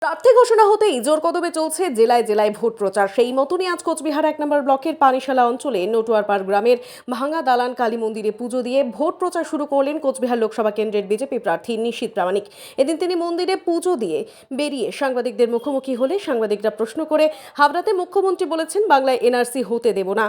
প্রার্থী ঘোষণা হতেই জোর কদমে চলছে জেলায় জেলায় ভোট প্রচার। সেই মতনই আজ কোচবিহার 1 নম্বর ব্লকের পানিশালা অঞ্চলে নটুয়ারপাড় গ্রামের ভাঙা দালান কালী মন্দিরে পুজো দিয়ে ভোট প্রচার শুরু করলেন কোচবিহার লোকসভা কেন্দ্রের বিজেপি প্রার্থী নিশীথ প্রামাণিক। এদিন তিনি মন্দিরে পুজো দিয়ে বেরিয়ে সাংবাদিকদের মুখোমুখি হলে সাংবাদিকরা প্রশ্ন করে হাবড়াতে মুখ্যমন্ত্রী বলেছেন বাংলায় এনআরসি হতে দেব না,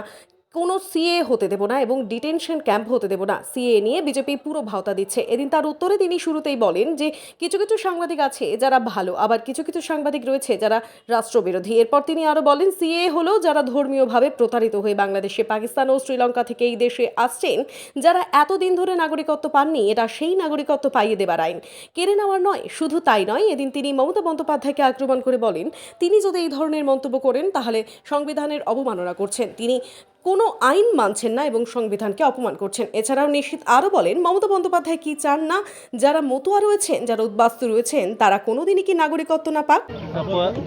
কোনো সিএ হতে দেব না এবং ডিটেনশন ক্যাম্প হতে দেব না, সিএ নিয়ে বিজেপি পুরো ভাওতা দিচ্ছে। এদিন তার উত্তরে তিনি শুরুতেই বলেন যে কিছু কিছু সাংবাদিক আছে যারা ভালো, আবার কিছু কিছু সাংবাদিক রয়েছে যারা রাষ্ট্রবিরোধী। এরপর তিনি আরো বলেন সিএ হলো যারা ধর্মীয়ভাবে প্রতারিত হয়ে বাংলাদেশে, পাকিস্তান ও শ্রীলঙ্কা থেকে এই দেশে আসছেন, যারা এতদিন ধরে নাগরিকত্ব পাননি, এটা সেই নাগরিকত্ব পাইয়ে দেবার আইন, কেড়ে নেওয়ার নয়। শুধু তাই নয়, এদিন তিনি মমতা বন্দ্যোপাধ্যায়কে আক্রমণ করে বলেন তিনি যদি এই ধরনের মন্তব্য করেন তাহলে সংবিধানের অবমাননা করছেন, তিনি কোনো আইন মানছেন না এবং সংবিধানকে অপমান করছেন। এছাড়াও নিশীথ আরও বলেন মমতা বন্দ্যোপাধ্যায় কি চান না যারা মতুয়া রয়েছেন, যারা উদ্বাস্তু রয়েছেন, তারা কোনোদিনই কি নাগরিকত্ব না পাক।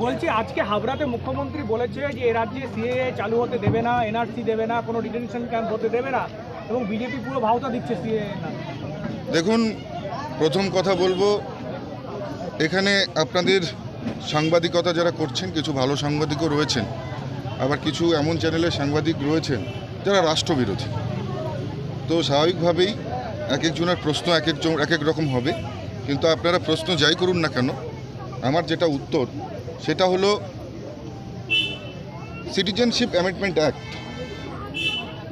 বলছি আজকে হাবড়াতে মুখ্যমন্ত্রী বলেছে যে এ রাজ্যে সিএএ চালু হতে দেবে না, এনআরসি দেবে না, কোনো ডিটেনশন ক্যাম্প হতে দেবে না এবং বিজেপি পুরো ভাওতা দিচ্ছে সিএএ না। দেখুন, প্রথম কথা বলবো, এখানে আপনাদের সাংবাদিকতা যারা করছেন কিছু ভালো সাংবাদিকও রয়েছেন, আবার কিছু এমন চ্যানেলের সাংবাদিক রয়েছেন যারা রাষ্ট্রবিরোধী। তো স্বাভাবিকভাবেই এক একজনের প্রশ্ন এক এক রকম হবে, কিন্তু আপনারা প্রশ্ন যাই করুন না কেন, আমার যেটা উত্তর সেটা হলো সিটিজেনশিপ অ্যামেন্ডমেন্ট অ্যাক্ট,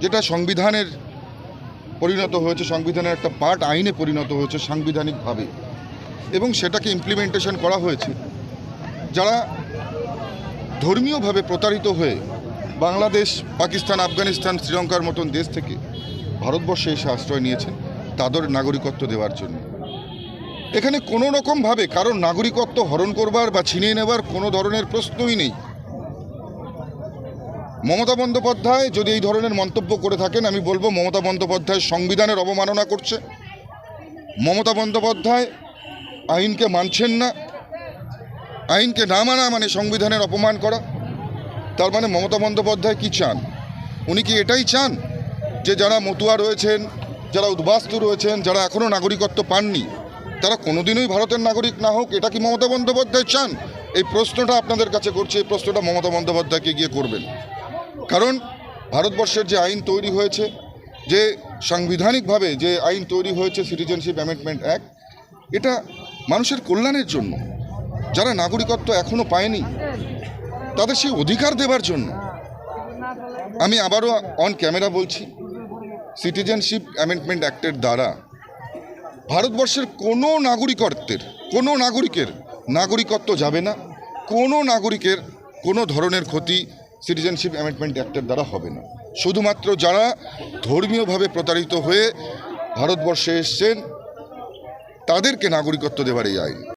যেটা সংবিধানের পরিণত হয়েছে, সংবিধানের একটা পার্ট আইনে পরিণত হয়েছে সাংবিধানিকভাবে, এবং সেটাকে ইমপ্লিমেন্টেশন করা হয়েছে যারা ধর্মীয়ভাবে প্রতারিত হয়ে বাংলাদেশ, পাকিস্তান, আফগানিস্তান, শ্রীলঙ্কার মতন দেশ থেকে ভারতবর্ষে এসে আশ্রয় নিয়েছেন তাদের নাগরিকত্ব দেওয়ার জন্য। এখানে কোনো রকমভাবে কারোর নাগরিকত্ব হরণ করবার বা ছিনিয়ে নেবার কোনো ধরনের প্রশ্নই নেই। মমতা বন্দ্যোপাধ্যায় যদি এই ধরনের মন্তব্য করে থাকেন, আমি বলবো মমতা বন্দ্যোপাধ্যায় সংবিধানের অবমাননা করছে। মমতা বন্দ্যোপাধ্যায় আইনকে মানছেন না। আইনকে না মানা মানে সংবিধানের অপমান করা। তার মানে মমতা বন্দ্যোপাধ্যায় কি চান? উনি কি এটাই চান যে যারা মতুয়া রয়েছেন, যারা উদ্বাস্তু রয়েছেন, যারা এখনও নাগরিকত্ব পাননি, তারা কোনোদিনই ভারতের নাগরিক না হোক? এটা কি মমতা বন্দ্যোপাধ্যায় চান? এই প্রশ্নটা আপনাদের কাছে করছি, এই প্রশ্নটা মমতা বন্দ্যোপাধ্যায়কে গিয়ে করবেন। কারণ ভারতবর্ষের যে আইন তৈরি হয়েছে, যে সাংবিধানিকভাবে যে আইন তৈরি হয়েছে সিটিজেনশিপ অ্যামেন্ডমেন্ট অ্যাক্ট, এটা মানুষের কল্যাণের জন্য। যারা নাগরিকত্ব এখনও পায়নি তাদের সেই অধিকার দেবার জন্য। আমি আবারও অন ক্যামেরা বলছি, সিটিজেনশিপ অ্যামেন্ডমেন্ট অ্যাক্টের দ্বারা ভারতবর্ষের কোনো নাগরিকের নাগরিকত্ব যাবে না। কোনো নাগরিকের কোনো ধরনের ক্ষতি সিটিজেনশিপ অ্যামেন্ডমেন্ট অ্যাক্টের দ্বারা হবে না। শুধুমাত্র যারা ধর্মীয়ভাবে প্রতারিত হয়ে ভারতবর্ষে এসছেন তাদেরকে নাগরিকত্ব দেবার এই আইন।